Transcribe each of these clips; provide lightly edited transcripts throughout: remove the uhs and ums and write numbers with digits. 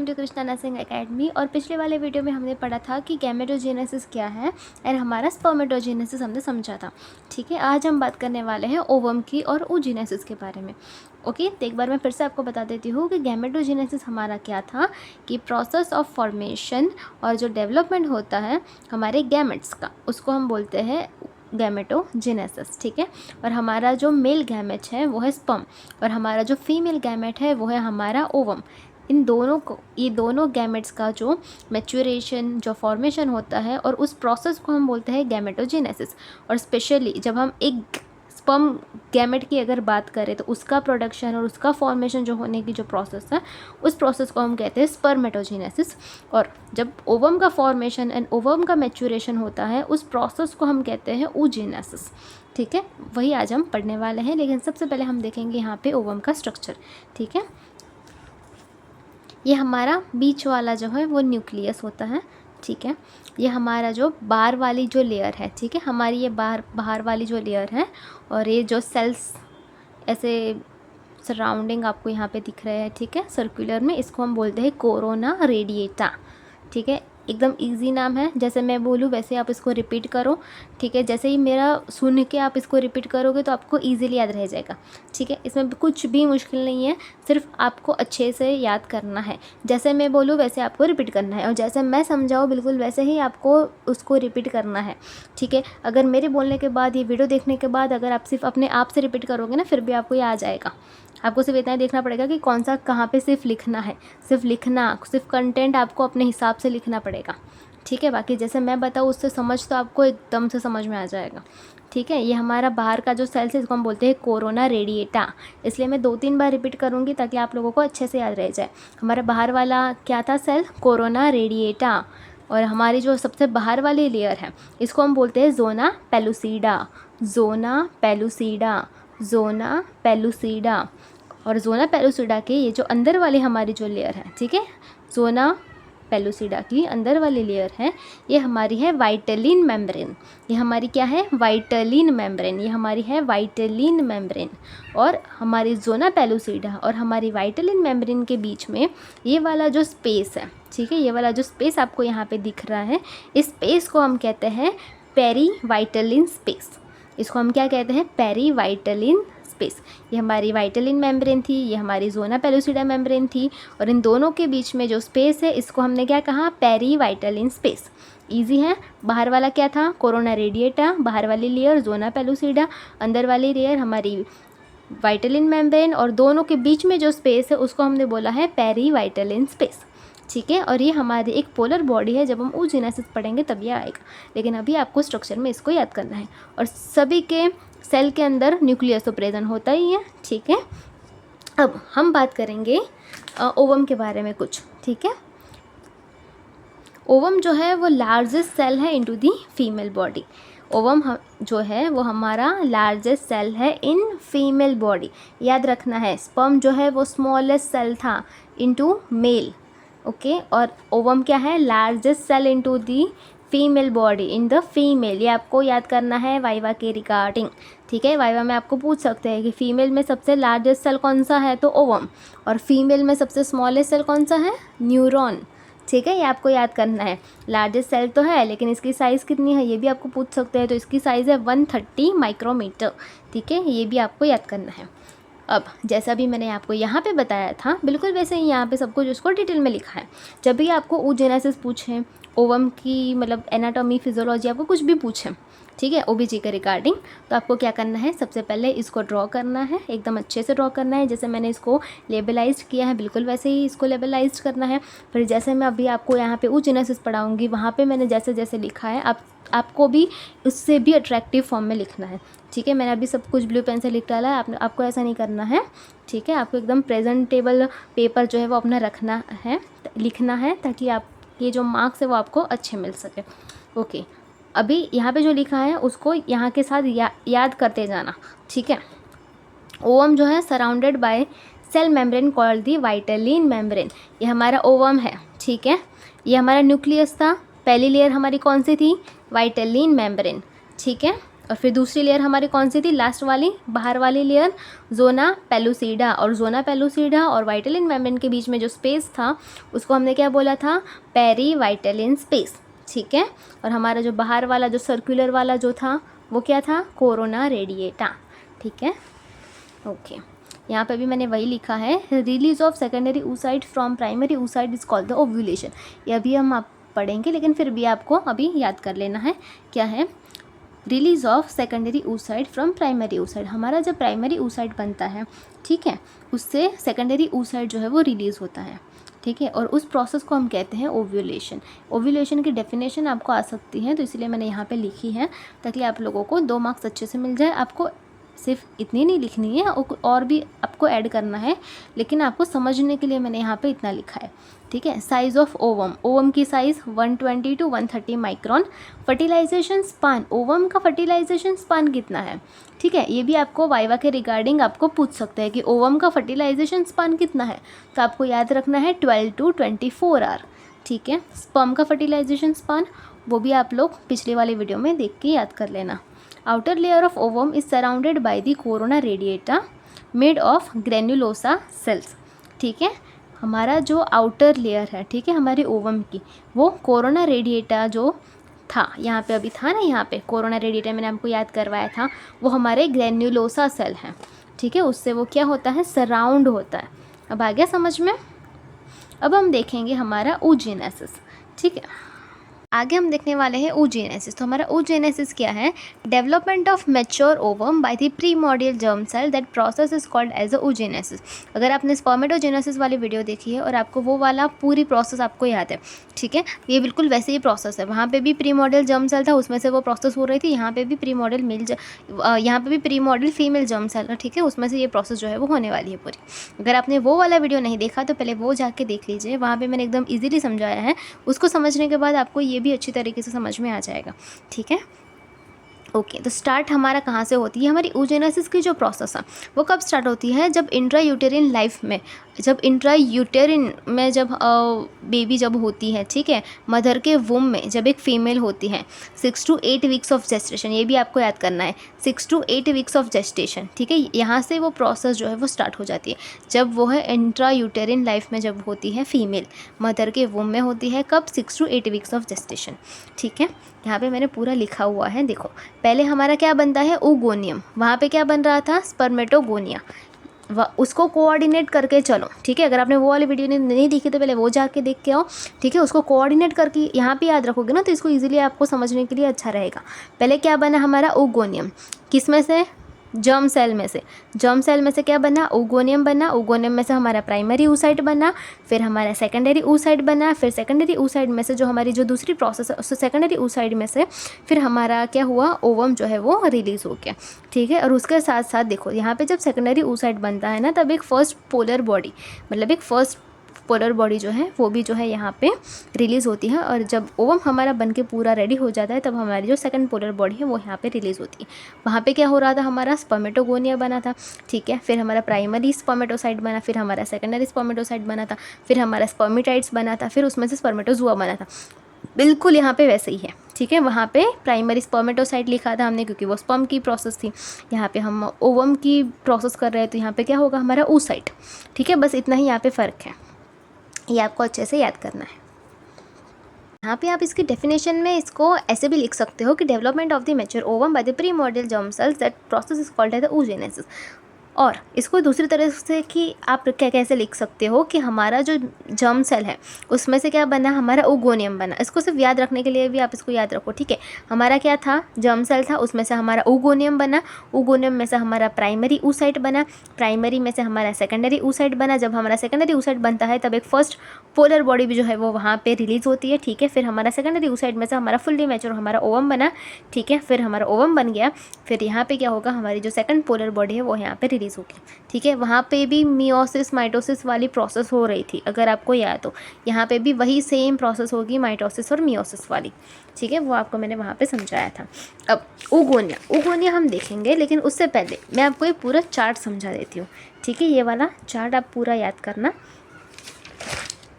Welcome to Krishna nursing academy. और पिछले वाले वीडियो में हमने पढ़ा था कि गैमेटोजेनेसिस क्या है और हमारा स्पर्मेटोजेनेसिस हमने समझा था। ठीक है, आज हम बात करने वाले हैं ओवम की और oogenesis के बारे में। ओके, तो एक बार मैं फिर से आपको बता देती हूँ कि गैमेटोजेनेसिस हमारा क्या था कि प्रोसेस ऑफ फॉर्मेशन और जो डेवलपमेंट होता है हमारे गैमेट्स का, उसको हम बोलते हैं गैमेटोजेनेसिस। ठीक है, और हमारा जो मेल गैमेट है वो है स्पर्म और हमारा जो फीमेल गैमेट है वो है हमारा ओवम। इन दोनों को, ये दोनों गैमेट्स का जो मैच्योरेशन, जो फॉर्मेशन होता है और उस प्रोसेस को हम बोलते हैं गैमेटोजेनेसिस। और स्पेशली जब हम एक स्पर्म गैमेट की अगर बात करें तो उसका प्रोडक्शन और उसका फॉर्मेशन जो होने की जो प्रोसेस है उस प्रोसेस को हम कहते हैं स्पर्मेटोजेनेसिस। और जब ओवम का फॉर्मेशन एंड ओवम का मैच्योरेशन होता है उस प्रोसेस को हम कहते हैं oogenesis। ठीक है, वही आज हम पढ़ने वाले हैं, लेकिन सबसे पहले हम देखेंगे यहाँ पे ओवम का स्ट्रक्चर। ठीक है, ये हमारा बीच वाला जो है वो न्यूक्लियस होता है। ठीक है, ये हमारा जो बाहर वाली जो लेयर है, ठीक है, हमारी ये बाहर वाली जो लेयर है, और ये जो सेल्स ऐसे सराउंडिंग आपको यहाँ पे दिख रहे हैं, ठीक है, सर्कुलर में, इसको हम बोलते हैं कोरोना रेडिएटा। ठीक है, एकदम इजी नाम है, जैसे मैं बोलूँ वैसे आप इसको रिपीट करो। ठीक है, जैसे ही मेरा सुन के आप इसको रिपीट करोगे तो आपको इजीली याद रह जाएगा। ठीक है, इसमें कुछ भी मुश्किल नहीं है, सिर्फ आपको अच्छे से याद करना है। जैसे मैं बोलूँ वैसे आपको रिपीट करना है और जैसे मैं समझाऊँ बिल्कुल वैसे ही आपको उसको रिपीट करना है। ठीक है, अगर मेरे बोलने के बाद, ये वीडियो देखने के बाद अगर आप सिर्फ अपने आप से रिपीट करोगे ना, फिर भी आपको ये आ जाएगा। आपको सिर्फ इतना ही देखना पड़ेगा कि कौन सा कहाँ पे सिर्फ लिखना है, सिर्फ कंटेंट आपको अपने हिसाब से लिखना पड़ेगा। ठीक है, बाकी जैसे मैं बताऊँ उससे समझ तो आपको एकदम से समझ में आ जाएगा। ठीक है, ये हमारा बाहर का जो सेल्स है इसको हम बोलते हैं कोरोना रेडिएटा, इसलिए मैं 2-3 बार रिपीट करूँगी ताकि आप लोगों को अच्छे से याद रह जाए। हमारा बाहर वाला क्या था सेल, कोरोना रेडिएटा, और हमारी जो सबसे बाहर वाली लेयर है इसको हम बोलते हैं zona pellucida, zona pellucida, zona pellucida. और जोना पेलुसिडा के ये जो अंदर वाली हमारी जो लेयर है, ठीक है, जोना पेलुसिडा की अंदर वाली लेयर है, ये हमारी है वाइटलिन मेम्ब्रेन। ये हमारी क्या है, वाइटलिन मेम्ब्रेन, ये हमारी है वाइटलिन मेम्ब्रेन। और हमारी जोना पेलुसिडा और हमारी वाइटलिन मेम्ब्रेन के बीच में ये वाला जो स्पेस है, ठीक है, ये वाला जो स्पेस आपको यहाँ पे दिख रहा है, इस स्पेस को हम कहते हैं पेरी वाइटलिन स्पेस। इसको हम क्या कहते हैं, पेरी वाइटलिन स्पेस। ये हमारी वाइटलिन मेम्ब्रेन थी, ये हमारी जोना पेलुसिडा मेम्ब्रेन थी, और इन दोनों के बीच में जो स्पेस है इसको हमने क्या कहा, पेरी वाइटलिन स्पेस। इजी है, बाहर वाला क्या था, कोरोना रेडिएटा, बाहर वाली लेयर जोना पेलुसिडा, अंदर वाली लेयर हमारी वाइटलिन मेम्ब्रेन, और दोनों के बीच में जो स्पेस है उसको हमने बोला है पेरी वाइटलिन स्पेस। ठीक है, और ये हमारी एक पोलर बॉडी है, जब हम oogenesis पढ़ेंगे तब ये आएगा, लेकिन अभी आपको स्ट्रक्चर में इसको याद करना है। और सभी के सेल के अंदर न्यूक्लियस तो प्रेजेंट होता ही है। ठीक है, अब हम बात करेंगे ओवम के बारे में कुछ। ठीक है, ओवम जो है वो लार्जेस्ट सेल है into the female body. Ovum जो है वो हमारा लार्जेस्ट सेल है इन फीमेल बॉडी। याद रखना है, स्पर्म जो है वो स्मॉलेस्ट सेल था इनटू मेल। ओके, और ओवम क्या है, largest cell into the female body in the female. ये आपको याद करना है वाइवा के रिगार्डिंग। ठीक है, वाइवा में आपको पूछ सकते हैं कि फीमेल में सबसे लार्जेस्ट सेल कौन सा है, तो ओवम, और फीमेल में सबसे स्मॉलेस्ट सेल कौन सा है, न्यूरॉन। ठीक है, ये आपको याद करना है। लार्जेस्ट सेल तो है लेकिन इसकी साइज़ कितनी है ये भी आपको पूछ सकते हैं, तो इसकी साइज़ है 130 माइक्रोमीटर। ठीक है, ये भी आपको याद करना है। अब जैसा भी मैंने आपको यहाँ पे बताया था बिल्कुल वैसे ही यहाँ पे सब कुछ उसको डिटेल में लिखा है। जब भी आपको oogenesis पूछें, ओवम की मतलब एनाटॉमी, फिजियोलॉजी, आपको कुछ भी पूछें, ठीक है, ओबीजी के रिगार्डिंग, तो आपको क्या करना है, सबसे पहले इसको ड्रॉ करना है, एकदम अच्छे से ड्रॉ करना है। जैसे मैंने इसको लेबलाइज्ड किया है बिल्कुल वैसे ही इसको लेबलाइज्ड करना है। फिर जैसे मैं अभी आपको यहाँ पे oogenesis पढ़ाऊँगी वहाँ पे मैंने जैसे जैसे लिखा है आपको भी उससे भी अट्रैक्टिव फॉर्म में लिखना है। ठीक है, मैंने अभी सब कुछ ब्लू पेन से लिख डाला है, आपको ऐसा नहीं करना है। ठीक है, आपको एकदम प्रेजेंटेबल पेपर जो है वो अपना रखना है, लिखना है, ताकि आप ये जो मार्क्स है वो आपको अच्छे मिल सके। ओके, अभी यहाँ पे जो लिखा है उसको यहाँ के साथ याद करते जाना। ठीक है, ओवम जो है surrounded by cell membrane called the vitelline membrane. ये हमारा ओवम है। ठीक है, ये हमारा न्यूक्लियस था, पहली लेयर हमारी कौन सी थी, वाइटलिन मेम्ब्रेन। ठीक है, और फिर दूसरी लेयर हमारी कौन सी थी, लास्ट वाली बाहर वाली लेयर, जोना पेलुसिडा। और जोना पेलुसिडा और वाइटलिन मेम्ब्रेन के बीच में जो स्पेस था उसको हमने क्या बोला था, पेरी वाइटलिन स्पेस। ठीक है, और हमारा जो बाहर वाला जो सर्कुलर वाला जो था वो क्या था, कोरोना रेडिएटा। ठीक है, ओके, यहाँ पे भी मैंने वही लिखा है, release of secondary oocyte from primary oocyte is called the ovulation. ये अभी हम आप पढ़ेंगे, लेकिन फिर भी आपको अभी याद कर लेना है क्या है, release of secondary oocyte from primary oocyte। हमारा जब प्राइमरी oocyte बनता है, ठीक है, उससे सेकेंडरी oocyte जो है वो रिलीज़ होता है। ठीक है, और उस प्रोसेस को हम कहते हैं ओव्यूलेशन। ओव्यूलेशन की डेफिनेशन आपको आ सकती है, तो इसलिए मैंने यहाँ पे लिखी है ताकि आप लोगों को 2 मार्क्स अच्छे से मिल जाए। आपको सिर्फ इतनी नहीं लिखनी है और भी आपको ऐड करना है, लेकिन आपको समझने के लिए मैंने यहाँ पे इतना लिखा है। ठीक है, साइज़ ऑफ ओवम, ओवम की size 120 to 130 micron. Fertilisation span, ovum का फर्टिलाइजेशन स्पान कितना है। ठीक है, ये भी आपको वाइवा के रिगार्डिंग आपको पूछ सकते हैं कि ओवम का फर्टिलाइजेशन स्पान कितना है, तो आपको याद रखना है 12 to 24 आवर। ठीक है, स्पर्म का फर्टिलाइजेशन स्पान वो भी आप लोग पिछले वाले वीडियो में देख के याद कर लेना। Outer layer of ovum is surrounded by the corona radiata made of granulosa cells. ठीक है, हमारा जो आउटर लेयर है, ठीक है, हमारे ओवम की, वो कोरोना रेडिएटा जो था यहाँ पे अभी था ना, यहाँ पे कोरोना रेडिएटा मैंने आपको याद करवाया था, वो हमारे ग्रेन्युलोसा सेल हैं। ठीक है, उससे वो क्या होता है, सराउंड होता है। अब आ गया समझ में। अब हम देखेंगे हमारा oogenesis। ठीक है, आगे हम देखने वाले हैं oogenesis। तो हमारा oogenesis क्या है, development of mature ovum by the primordial germ cell, that process is called as a oogenesis। अगर आपने स्पर्मेटोजेनेसिस वाली वीडियो देखी है और आपको वो वाला पूरी प्रोसेस आपको याद है, ठीक है, ये बिल्कुल वैसे ही प्रोसेस है। वहाँ पे भी प्रीमोर्डियल जर्म सेल था, उसमें से वो प्रोसेस हो रही थी। यहाँ पे भी प्रीमोर्डियल फीमेल जर्म सेल था, ठीक है, उसमें से ये प्रोसेस जो है वो होने वाली है पूरी। अगर आपने वो वाला वीडियो नहीं देखा तो पहले वो जाके देख लीजिए, वहाँ पर मैंने एकदम ईजिली समझाया है। उसको समझने के बाद आपको ये भी अच्छी तरीके से समझ में आ जाएगा। ठीक है, ओके, तो स्टार्ट हमारा कहाँ से होती है, हमारी oogenesis की जो प्रोसेस है वो कब स्टार्ट होती है, जब इंट्रायूटेरिन लाइफ में, जब इंट्रायूटेरिन में जब बेबी जब होती है, ठीक है, मदर के वुम में जब एक फ़ीमेल होती है, 6 to 8 वीक्स ऑफ जेस्टेशन, ये भी आपको याद करना है, 6 to 8 वीक्स ऑफ जेस्टेशन। ठीक है, यहाँ से वो प्रोसेस जो है वो स्टार्ट हो जाती है, जब वो है इंट्रायूटेरिन लाइफ में जब होती है फीमेल, मदर के वुम में होती है, कब, 6 to 8 वीक्स ऑफ जेस्टेशन। ठीक है, यहाँ पे मैंने पूरा लिखा हुआ है, देखो पहले हमारा क्या बनता है, oogoनियम, वहाँ पे क्या बन रहा था, स्पर्मेटोगोनिया, उसको कोऑर्डिनेट करके चलो। ठीक है, अगर आपने वो वाली वीडियो नहीं देखी तो पहले वो जाके देख के आओ। ठीक है, उसको कोऑर्डिनेट करके यहाँ पे याद रखोगे ना तो इसको इजीली आपको समझने के लिए अच्छा रहेगा। पहले क्या बना हमारा oogoनियम, किस में से, जर्म सेल में से, जर्म सेल में से क्या बना, oogoनियम बना, oogoनियम में से हमारा प्राइमरी oocyte बना, फिर हमारा सेकेंडरी oocyte बना, फिर सेकेंडरी oocyte में से जो हमारी जो दूसरी प्रोसेस है उस सेकेंडरी oocyte में से फिर हमारा क्या हुआ, ओवम जो है वो रिलीज़ हो गया। ठीक है, और उसके साथ साथ देखो यहाँ पे जब सेकेंडरी oocyte बनता है ना, तब एक फर्स्ट पोलर बॉडी, मतलब एक फर्स्ट पोलर बॉडी जो है वो भी जो है यहाँ पे रिलीज़ होती है, और जब ओवम हमारा बन के पूरा रेडी हो जाता है तब हमारी जो सेकंड पोलर बॉडी है वो यहाँ पे रिलीज़ होती है। वहाँ पे क्या हो रहा था, हमारा स्पर्मेटोगोनिया बना था। ठीक है, फिर हमारा प्राइमरी स्पर्मेटोसाइट बना, फिर हमारा सेकेंडरी स्पर्मेटोसाइट बना था, फिर हमारा स्पर्मेटाइट्स बना था, फिर उसमें से स्पर्मेटोजुआ बना था। बिल्कुल यहाँ पे वैसे ही है। ठीक है, वहाँ पे प्राइमरी स्पर्मेटोसाइट लिखा था हमने क्योंकि वो स्पर्म की प्रोसेस थी। यहाँ पे हम ओवम की प्रोसेस कर रहे हैं तो यहाँ पे क्या होगा, हमारा oocyte। ठीक है, बस इतना ही यहाँ पे फ़र्क है, ये आपको अच्छे से याद करना है। यहाँ पे आप इसकी डेफिनेशन में इसको ऐसे भी लिख सकते हो कि development of the mature ovum by the primordial germ cells, that process is called as the oogenesis। और इसको दूसरी तरह से कि आप क्या कैसे लिख सकते हो कि हमारा जो जर्म सेल है उसमें से क्या बना, हमारा oogoनियम बना। इसको सिर्फ याद रखने के लिए भी आप इसको याद रखो। ठीक है, हमारा क्या था, जर्म सेल था, उसमें से हमारा oogoनियम बना, oogoनियम में से हमारा प्राइमरी oocyte बना, प्राइमरी में से हमारा सेकेंडरी oocyte बना। जब हमारा सेकेंडरी oocyte बनता है तब एक फर्स्ट पोलर बॉडी भी जो है वो वहाँ पे रिलीज़ होती है। ठीक है, फिर हमारा सेकेंडरी oocyte में से हमारा फुल्ली मैच्योर हमारा ओवम बना। ठीक है, फिर हमारा ओवम बन गया, फिर यहाँ पे क्या होगा, हमारी जो सेकंड पोलर बॉडी है वो यहाँ पे रिलीज़ होगी। ठीक है, वहाँ पे भी मियोसिस माइटोसिस वाली प्रोसेस हो रही थी, अगर आपको याद हो। यहाँ पे भी वही सेम प्रोसेस होगी, माइटोसिस और मियोसिस वाली। ठीक है, वो आपको मैंने वहाँ पे समझाया था। अब oogonia हम देखेंगे, लेकिन उससे पहले मैं आपको ये पूरा चार्ट समझा देती हूँ। ठीक है, ये वाला चार्ट आप पूरा याद करना।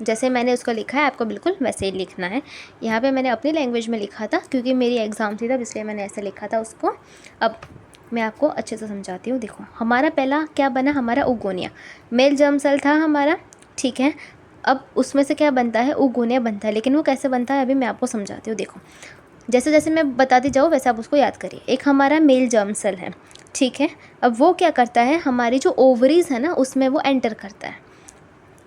जैसे मैंने उसको लिखा है आपको बिल्कुल वैसे ही लिखना है। यहाँ पे मैंने अपनी लैंग्वेज में लिखा था क्योंकि मेरी एग्ज़ाम थी तब, इसलिए मैंने ऐसे लिखा था उसको। अब मैं आपको अच्छे से समझाती हूँ। देखो हमारा पहला क्या बना, हमारा उगोनिया, मेल जर्म सेल था हमारा, ठीक है। अब उसमें से क्या बनता है, उगोनिया बनता है, लेकिन वो कैसे बनता है अभी मैं आपको समझाती हूँ। देखो जैसे जैसे मैं बताती जाऊँ वैसे आप उसको याद करिए। एक हमारा मेल जर्म सेल है, ठीक है। अब वो क्या करता है, हमारी जो ओवरीज़ है ना उसमें वो एंटर करता है।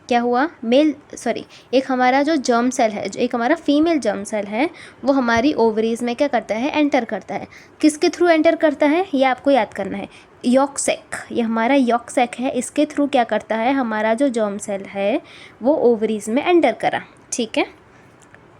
क्या हुआ, एक हमारा जो जर्म सेल है, जो एक हमारा फीमेल जर्म सेल है, वो हमारी ओवरीज़ में क्या करता है, एंटर करता है। किसके थ्रू एंटर करता है ये आपको याद करना है। यॉक सैक, ये हमारा यॉक सैक है, इसके थ्रू क्या करता है, हमारा जो जर्म सेल है वो ओवरीज़ में एंटर करा, ठीक है।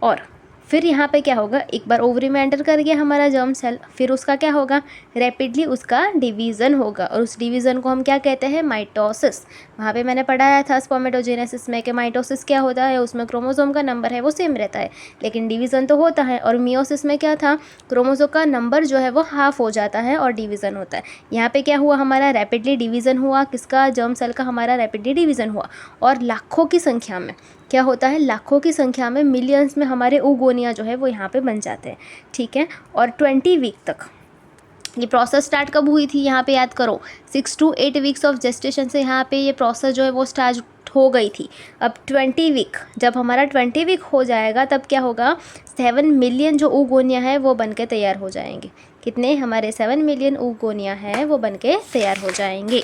और फिर यहाँ पे क्या होगा, एक बार ओवरी में एंटर कर गया हमारा जर्म सेल, फिर उसका क्या होगा, रैपिडली उसका डिवीज़न होगा, और उस डिवीज़न को हम क्या कहते हैं, माइटोसिस। वहाँ पे मैंने पढ़ाया था स्पर्मेटोजेनेसिस में कि माइटोसिस क्या होता है, उसमें क्रोमोसोम का नंबर है वो सेम रहता है लेकिन डिवीज़न तो होता है। और मियोसिस में क्या था, क्रोमोसोम का नंबर जो है वो हाफ हो जाता है और डिवीज़न होता है। यहाँ पे क्या हुआ, हमारा रैपिडली डिवीज़न हुआ, किसका, जर्म सेल का हमारा रैपिडली डिवीज़न हुआ। और लाखों की संख्या में क्या होता है, लाखों की संख्या में, मिलियंस में हमारे ओगोनिया जो है वो यहाँ पे बन जाते हैं, ठीक है। और 20 वीक तक ये प्रोसेस स्टार्ट कब हुई थी, यहाँ पे याद करो, 6 to 8 वीक्स ऑफ जेस्टेशन से यहाँ पे ये प्रोसेस जो है वो स्टार्ट हो गई थी। अब 20 वीक, जब हमारा 20 वीक हो जाएगा तब क्या होगा, 7 मिलियन जो ओगोनिया है वो बन के तैयार हो जाएंगे। कितने, हमारे 7 मिलियन ओगोनिया है वो बन के तैयार हो जाएंगे।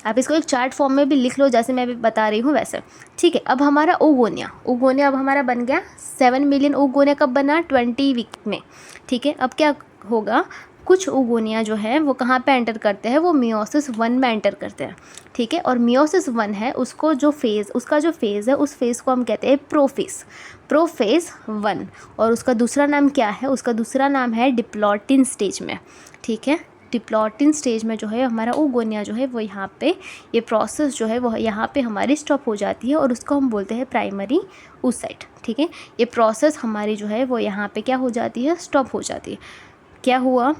आप इसको एक चार्ट फॉर्म में भी लिख लो जैसे मैं अभी बता रही हूँ वैसे, ठीक है। अब हमारा ओगोनिया अब हमारा बन गया 7 मिलियन ओगोनिया, कब बना, 20 वीक में, ठीक है। अब क्या होगा, कुछ ओगोनिया जो है वो कहाँ पे एंटर करते हैं, वो मियोसिस 1 में एंटर करते हैं, ठीक है। और मियोसिस 1 है, उसको जो फेज़, उसका जो फेज़ है उस फेज़ को हम कहते हैं प्रोफेज़ 1। और उसका दूसरा नाम क्या है, उसका दूसरा नाम है डिप्लॉटिन स्टेज में, ठीक है। डिप्लॉटिन स्टेज में जो है हमारा ओगोनिया जो है वो यहाँ पे, ये प्रोसेस जो है वो यहाँ पे हमारी स्टॉप हो जाती है और उसको हम बोलते हैं प्राइमरी oocyte, ठीक है। ये प्रोसेस हमारी जो है वो यहाँ पे क्या हो जाती है, स्टॉप हो जाती है। क्या हुआ,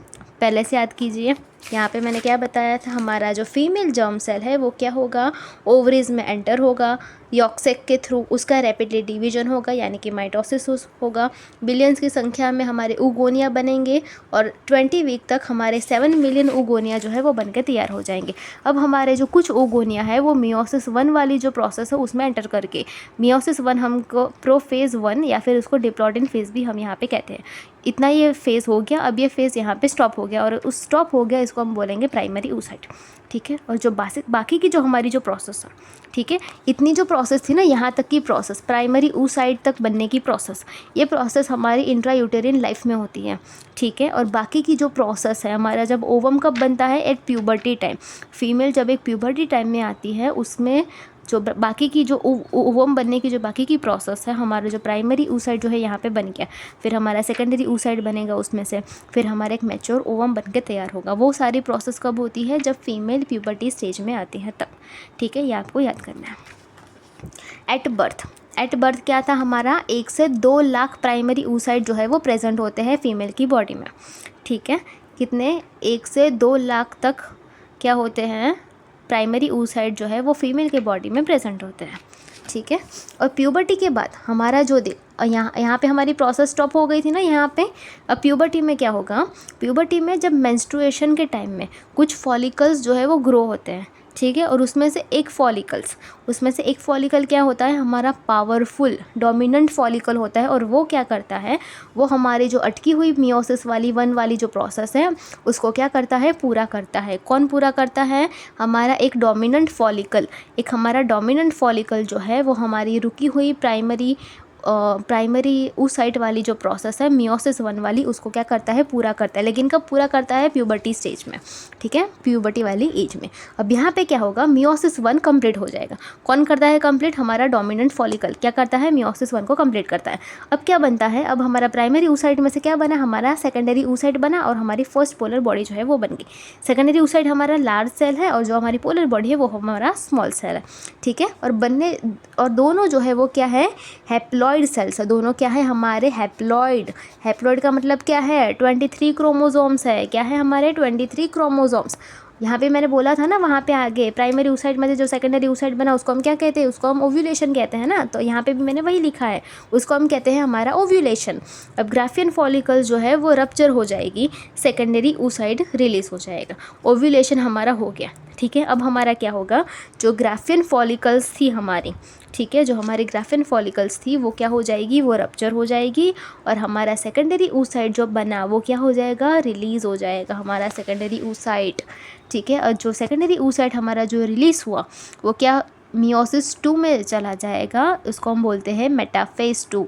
पहले से याद कीजिए, यहाँ पे मैंने क्या बताया था, हमारा जो फीमेल जर्म सेल है वो क्या होगा, ओवरीज में एंटर होगा, यॉक सैक के थ्रू उसका रैपिडली डिवीजन होगा यानी कि माइटोसिस होगा, बिलियंस की संख्या में हमारे ओगोनिया बनेंगे और 20 वीक तक हमारे 7 मिलियन ओगोनिया जो है वो बनकर तैयार हो जाएंगे। अब हमारे जो कुछ ओगोनिया है वो मियोसिस 1 वाली जो प्रोसेस है उसमें एंटर करके, मियोसिस 1 हमको प्रोफेज़ 1 या फिर उसको डिप्लॉटिन फेज़ भी हम यहाँ पे कहते हैं। इतना ये फेज़ हो गया, अब ये फेज़ यहाँ पे स्टॉप हो गया और उस स्टॉप हो गया इसको हम बोलेंगे प्राइमरी oocyte, ठीक है। और जो बाकी की जो हमारी जो प्रोसेस है, ठीक है, इतनी जो प्रोसेस थी ना, यहाँ तक की प्रोसेस, प्राइमरी oocyte तक बनने की प्रोसेस, ये प्रोसेस हमारी इंट्रायूटेरिन लाइफ में होती है, ठीक है। और बाकी की जो प्रोसेस है हमारा, जब ओवम कब बनता है, एट प्यूबर्टी टाइम, फीमेल जब एक प्यूबर्टी टाइम में आती है उसमें जो बाकी की जो ओवम बनने की जो बाकी की प्रोसेस है, हमारा जो प्राइमरी oocyte जो है यहाँ पे बन गया, फिर हमारा सेकेंडरी oocyte बनेगा उसमें से, फिर हमारा एक मैच्योर ओवम बन के तैयार होगा। वो सारी प्रोसेस कब होती है, जब फीमेल प्यूबर्टी स्टेज में आती है तब, ठीक है। ये आपको याद करना है। एट बर्थ क्या था हमारा, 1 से 2 लाख प्राइमरी oocyte जो है वो प्रेजेंट होते हैं फीमेल की बॉडी में, ठीक है। कितने, 1 से 2 लाख तक क्या होते हैं, प्राइमरी oocyte जो है वो फीमेल के बॉडी में प्रेजेंट होते हैं, ठीक है। और प्यूबर्टी के बाद हमारा जो यहाँ पे हमारी प्रोसेस स्टॉप हो गई थी ना यहाँ पे। अब प्यूबर्टी में क्या होगा, प्यूबर्टी में जब मेंस्ट्रुएशन के टाइम में कुछ फॉलिकल्स जो है वो ग्रो होते हैं, ठीक है। और उसमें से एक फॉलिकल क्या होता है, हमारा पावरफुल डोमिनेंट फॉलिकल होता है और वो क्या करता है, वो हमारी जो अटकी हुई मियोसिस 1 वाली जो प्रोसेस है उसको क्या करता है, पूरा करता है। कौन पूरा करता है, हमारा एक डोमिनेंट फॉलिकल जो है वो हमारी रुकी हुई प्राइमरी oocyte वाली जो प्रोसेस है मियोसिस 1 वाली, उसको क्या करता है, पूरा करता है। लेकिन कब पूरा करता है, प्यूबर्टी स्टेज में, ठीक है, प्यूबर्टी वाली एज में। अब यहाँ पे क्या होगा, मियोसिस 1 कंप्लीट हो जाएगा। कौन करता है कंप्लीट, हमारा डोमिनेंट फॉलिकल क्या करता है, मियोसिस 1 को कंप्लीट करता है। अब क्या बनता है, अब हमारा प्राइमरी oocyte में से क्या बना, हमारा सेकेंडरी oocyte बना और हमारी फर्स्ट पोलर बॉडी जो है वो बन गई। सेकेंडरी oocyte हमारा लार्ज सेल है और जो हमारी पोलर बॉडी है वो हमारा स्मॉल सेल है, ठीक है। और दोनों जो है वो क्या है, हैप्लॉइड सेल्स है, दोनों क्या है, हमारे हैप्लॉइड का मतलब क्या है, 23 क्रोमोसोम्स है, क्या है हमारे 23 क्रोमोसोम्स। यहाँ पे मैंने बोला था ना वहाँ पे आगे प्राइमरी oocyte में से जो सेकेंडरी oocyte बना उसको हम क्या कहते हैं, उसको हम ओव्यूलेशन कहते हैं ना, तो यहाँ पे भी मैंने वही लिखा है, उसको हम कहते हैं हमारा ओव्यूलेशन। अब ग्राफियन फॉलिकल जो है वो रप्चर हो जाएगी, सेकेंडरी oocyte रिलीज हो जाएगा, ओव्यूलेशन हमारा हो गया। ठीक है, अब हमारा क्या होगा, जो ग्राफियन फॉलिकल्स थी हमारी, ठीक है, जो हमारी ग्राफियन फॉलिकल्स थी वो क्या हो जाएगी, वो रप्चर हो जाएगी और हमारा सेकेंडरी oocyte जो बना वो क्या हो जाएगा, रिलीज़ हो जाएगा हमारा सेकेंडरी oocyte। ठीक है, और जो सेकेंडरी oocyte हमारा जो रिलीज़ हुआ वो क्या मियोसिस 2 में चला जाएगा, उसको हम बोलते हैं मेटाफेज 2।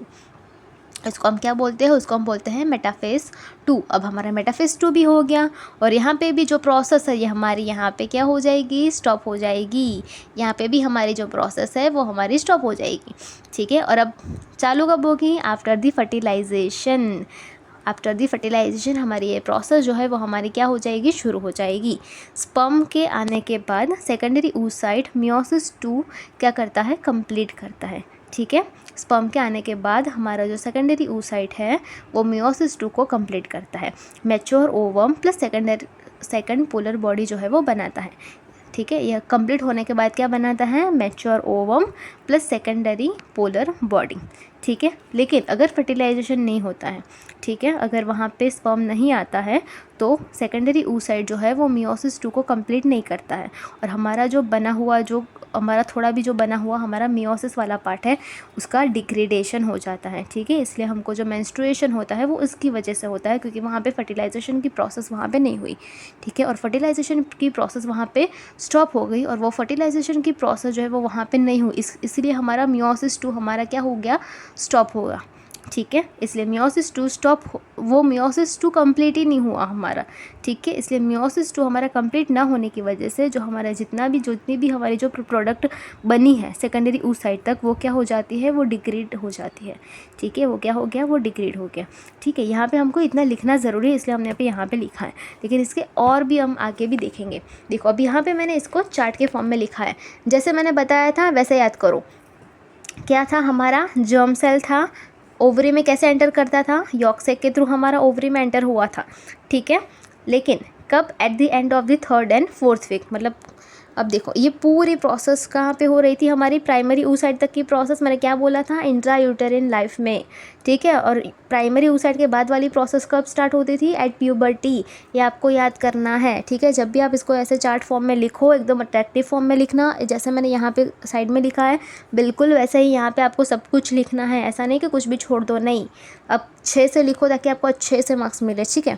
इसको हम क्या बोलते हैं, उसको हम बोलते हैं मेटाफेज 2। अब हमारा मेटाफेज 2 भी हो गया और यहाँ पे भी जो प्रोसेस है ये हमारी यहाँ पे क्या हो जाएगी, स्टॉप हो जाएगी। यहाँ पे भी हमारी जो प्रोसेस है वो हमारी स्टॉप हो जाएगी। ठीक है, और अब चालू कब होगी, after the fertilisation. After the fertilisation हमारी ये प्रोसेस जो है वो हमारी क्या हो जाएगी, शुरू हो जाएगी। स्पर्म के आने के बाद सेकेंडरी oocyte मियोसिस 2 क्या करता है, कंप्लीट करता है। ठीक है, स्पर्म के आने के बाद हमारा जो सेकेंडरी oocyte है वो मियोसिस 2 को कंप्लीट करता है, mature ovum plus second polar body जो है वो बनाता है। ठीक है, यह कंप्लीट होने के बाद क्या बनाता है, mature ovum plus secondary polar body. ठीक है, लेकिन अगर फर्टिलाइजेशन नहीं होता है, ठीक है, अगर वहाँ पे स्पर्म नहीं आता है तो सेकेंडरी oocyte जो है वो मियोसिस 2 को कंप्लीट नहीं करता है और हमारा जो बना हुआ, जो हमारा थोड़ा भी जो बना हुआ हमारा मियोसिस वाला पार्ट है उसका डिग्रेडेशन हो जाता है। ठीक है, इसलिए हमको जो मेंस्ट्रुएशन होता है वो इसकी वजह से होता है, क्योंकि वहाँ पे फर्टिलाइजेशन की प्रोसेस वहाँ पे नहीं हुई। ठीक है, और फर्टिलाइजेशन की प्रोसेस वहाँ पे स्टॉप हो गई और वो फर्टिलाइजेशन की प्रोसेस जो है वो वहाँ पे नहीं हुई, इसलिए हमारा मियोसिस 2 हमारा क्या हो गया, स्टॉप होगा। ठीक है, इसलिए मियोसिस 2 स्टॉप, वो मियोसिस 2 कंप्लीट ही नहीं हुआ हमारा। ठीक है, इसलिए मियोसिस 2 हमारा कंप्लीट ना होने की वजह से जो हमारा जितनी भी हमारी जो प्रोडक्ट बनी है सेकेंडरी oocyte तक वो क्या हो जाती है, वो डिग्रेड हो जाती है। ठीक है, वो क्या हो गया, वो डिग्रेड हो गया। ठीक है, यहाँ पे हमको इतना लिखना ज़रूरी है इसलिए हमने यहाँ पे लिखा है, लेकिन इसके और भी हम आगे भी देखेंगे। देखो अब यहाँ पे मैंने इसको चार्ट के फॉर्म में लिखा है, जैसे मैंने बताया था वैसे याद करो। क्या था, हमारा जर्म सेल था, ओवरी में कैसे एंटर करता था, यॉर्क सैक के थ्रू हमारा ओवरी में एंटर हुआ था। ठीक है, लेकिन कब, at the end of the 3rd and 4th वीक, मतलब अब देखो ये पूरी प्रोसेस कहाँ पे हो रही थी, हमारी प्राइमरी oocyte तक की प्रोसेस मैंने क्या बोला था, इंट्रा यूटेरिन लाइफ में। ठीक है, और प्राइमरी oocyte के बाद वाली प्रोसेस कब स्टार्ट होती थी, एट प्यूबर्टी। ये आपको याद करना है। ठीक है, जब भी आप इसको ऐसे चार्ट फॉर्म में लिखो, एकदम अट्रैक्टिव फॉर्म में लिखना, जैसे मैंने यहाँ पे साइड में लिखा है बिल्कुल वैसे ही यहाँ पे आपको सब कुछ लिखना है, ऐसा नहीं कि कुछ भी छोड़ दो, नहीं, अब 6 से लिखो ताकि आपको अच्छे से मार्क्स मिले। ठीक है,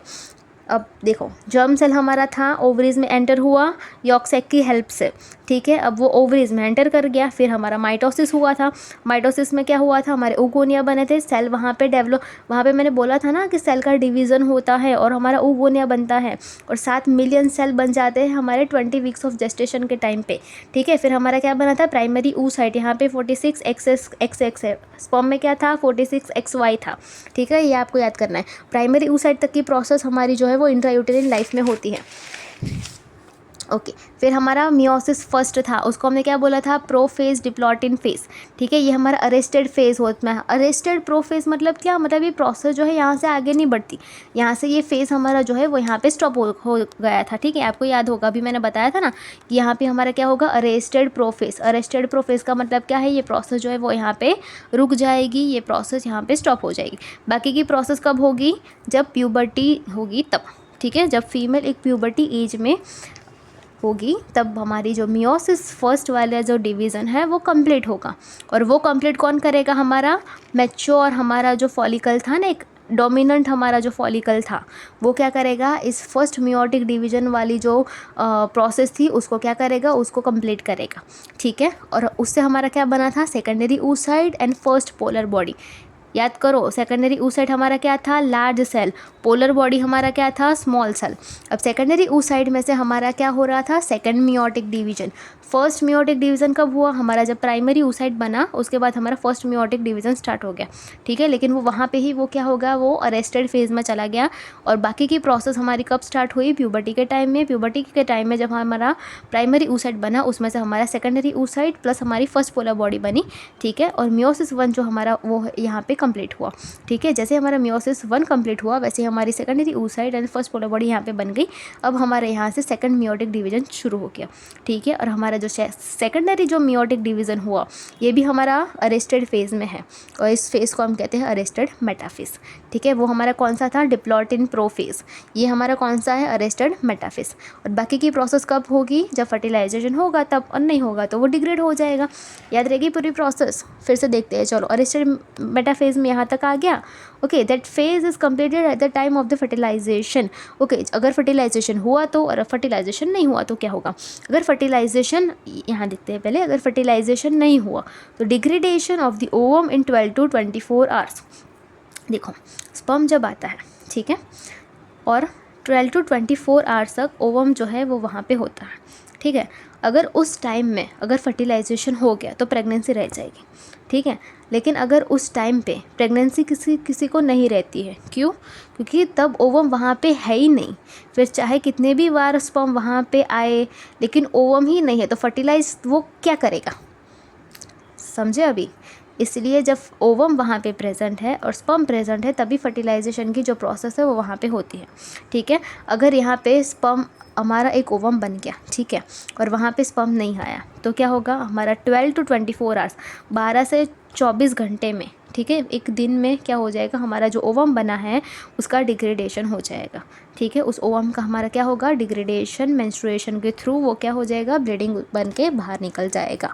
अब देखो जर्म सेल हमारा था, ओवरीज में एंटर हुआ यॉर्क सैक की हेल्प से। ठीक है, अब वो ओवरीज में एंटर कर गया, फिर हमारा माइटोसिस हुआ था। माइटोसिस में क्या हुआ था, हमारे ओगोनिया बने थे, सेल वहाँ पे डेवलप, वहाँ पे मैंने बोला था ना कि सेल का डिवीज़न होता है और हमारा ओगोनिया बनता है और 7 मिलियन सेल बन जाते हैं हमारे 20 वीक्स ऑफ जेस्टेशन के टाइम पे। ठीक है, फिर हमारा क्या बना था, प्राइमरी oocyte, यहाँ पे 46XX है, स्पर्म में क्या था 46XY था। ठीक है, ये आपको याद करना है। प्राइमरी oocyte तक की प्रोसेस हमारी जो है वो इंट्रायूटेरिन लाइफ में होती है। ओके, फिर हमारा मियोसिस फर्स्ट था, उसको हमने क्या बोला था, प्रोफेज डिप्लॉटिन फेज। ठीक है, ये हमारा अरेस्टेड फेज होता है। अरेस्टेड प्रोफेज मतलब क्या, मतलब ये प्रोसेस जो है यहाँ से आगे नहीं बढ़ती, यहाँ से ये फेज हमारा जो है वो यहाँ पे स्टॉप हो गया था। ठीक है, आपको याद होगा, अभी मैंने बताया था ना कि यहाँ पे हमारा क्या होगा, अरेस्टेड प्रोफेज। अरेस्टेड प्रोफेज का मतलब क्या है, ये प्रोसेस जो है वो यहाँ पे रुक जाएगी, ये प्रोसेस यहाँ पे स्टॉप हो जाएगी। बाकी की प्रोसेस कब होगी, जब प्यूबर्टी होगी तब। ठीक है, जब फीमेल एक प्यूबर्टी एज में होगी तब हमारी जो मियोसिस फर्स्ट वाला जो डिवीज़न है वो कंप्लीट होगा। और वो कंप्लीट कौन करेगा, हमारा मैच्योर, हमारा जो फॉलिकल था ना, एक डोमिनेंट हमारा जो फॉलिकल था वो क्या करेगा, इस फर्स्ट मियोटिक डिवीज़न वाली जो प्रोसेस थी उसको क्या करेगा, उसको कंप्लीट करेगा। ठीक है, और उससे हमारा क्या बना था, secondary oocyte and first polar body. याद करो, सेकेंडरी oocyte हमारा क्या था, लार्ज सेल, पोलर बॉडी हमारा क्या था, स्मॉल सेल। अब सेकेंडरी oocyte में से हमारा क्या हो रहा था, second meiotic division. First meiotic division कब हुआ, हमारा जब प्राइमरी oocyte बना उसके बाद हमारा फर्स्ट मियोटिक डिवीज़न स्टार्ट हो गया, ठीक है। लेकिन वो वहाँ पे ही वो क्या होगा, वो अरेस्टेड फेज़ में चला गया। और बाकी की प्रोसेस हमारी कब स्टार्ट हुई, प्यूबर्टी के टाइम में। प्यूबर्टी के टाइम में जब हमारा प्राइमरी oocyte बना उसमें से हमारा सेकेंडरी oocyte प्लस हमारी फर्स्ट पोलर बॉडी बनी, ठीक है। और मियोसिस 1 जो हमारा वो यहाँ पे कंप्लीट हुआ, ठीक है। जैसे हमारा मियोसिस 1 कंप्लीट हुआ वैसे हमारी secondary oocyte and first polar body यहाँ पे बन गई। अब हमारे यहाँ से सेकंड मियोटिक डिवीज़न शुरू हो गया, ठीक है। और हमारा जो सेकेंडरी जो मियोटिक डिवीज़न हुआ ये भी हमारा अरेस्टेड फेज़ में है और इस फेज़ को हम कहते हैं अरेस्टेड मेटाफेज़, ठीक है। वो हमारा कौन सा था, डिप्लॉटिन प्रोफेज़। ये हमारा कौन सा है, अरेस्टेड मेटाफेज़। और बाकी की प्रोसेस कब होगी, जब फर्टिलाइजेशन होगा तब, और नहीं होगा तो वो डिग्रेड हो जाएगा। याद रहेगी पूरी प्रोसेस, फिर से देखते हैं। चलो, अरेस्टेड मेटाफेज़ में यहाँ तक आ गया। Okay, that phase is completed at the time of the fertilisation. Okay, अगर फर्टिलाइजेशन हुआ तो, और फर्टिलाइजेशन नहीं हुआ तो क्या होगा। अगर फर्टिलाइजेशन, यहाँ देखते हैं पहले, अगर फर्टिलाइजेशन नहीं हुआ तो degradation of the ovum in 12 to 24 hours. देखो, स्पर्म जब आता है, ठीक है, और 12 to 24 आवर्स तक ओवम जो है वो वहाँ पे होता है, ठीक है। अगर उस टाइम में अगर फर्टिलाइजेशन हो गया तो प्रेगनेंसी रह जाएगी, ठीक है। लेकिन अगर उस टाइम पे प्रेगनेंसी किसी को नहीं रहती है, क्यों, क्योंकि तब ओवम वहाँ पे है ही नहीं। फिर चाहे कितने भी बार स्पर्म वहाँ पे आए लेकिन ओवम ही नहीं है तो फर्टिलाइज वो क्या करेगा, समझे अभी। इसलिए जब ओवम वहाँ पे प्रेजेंट है और स्पर्म प्रेजेंट है तभी फर्टिलाइजेशन की जो प्रोसेस है वो वहाँ पे होती है, ठीक है। अगर यहाँ पे स्पर्म, हमारा एक ओवम बन गया, ठीक है, और वहाँ पे स्पर्म नहीं आया तो क्या होगा, हमारा 12 to 24 आवर्स, 12 से 24 घंटे में, ठीक है, एक दिन में क्या हो जाएगा, हमारा जो ओवम बना है उसका डिग्रेडेशन हो जाएगा, ठीक है। उस ओवम का हमारा क्या होगा, डिग्रेडेशन, मेंस्ट्रुएशन के थ्रू वो क्या हो जाएगा, ब्लीडिंग बन के बाहर निकल जाएगा।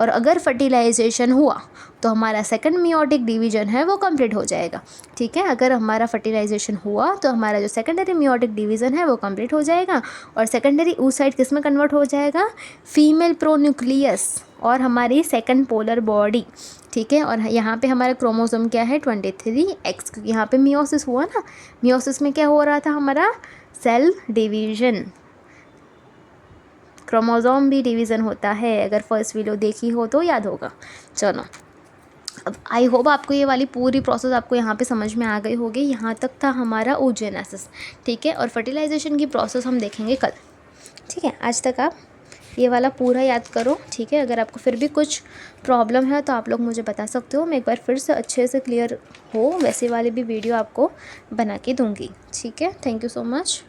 और अगर फर्टिलाइजेशन हुआ तो हमारा सेकंड मियोटिक डिवीज़न है वो कंप्लीट हो जाएगा, ठीक है। अगर हमारा फर्टिलाइजेशन हुआ तो हमारा जो सेकेंडरी मियोटिक डिवीज़न है वो कंप्लीट हो जाएगा और सेकेंडरी oocyte किस में कन्वर्ट हो जाएगा, फीमेल प्रोन्यूक्लियस और हमारी सेकंड पोलर बॉडी, ठीक है। और यहाँ पे हमारा क्रोमोसोम क्या है, 23X, क्योंकि यहाँ पे मियोसिस हुआ ना। मियोसिस में क्या हो रहा था, हमारा सेल डिवीज़न। क्रोमोसोम भी डिवीज़न होता है, अगर फर्स्ट वीडियो देखी हो तो याद होगा। चलो, अब आई होप आपको ये वाली पूरी प्रोसेस आपको यहाँ पे समझ में आ गई होगी। यहाँ तक था हमारा oogenesis, ठीक है। और फर्टिलाइजेशन की प्रोसेस हम देखेंगे कल, ठीक है। आज तक आप ये वाला पूरा याद करो, ठीक है। अगर आपको फिर भी कुछ प्रॉब्लम है तो आप लोग मुझे बता सकते हो, मैं एक बार फिर से अच्छे से क्लियर हो वैसे वाली भी वीडियो आपको बना के दूँगी, ठीक है। Thank you so much.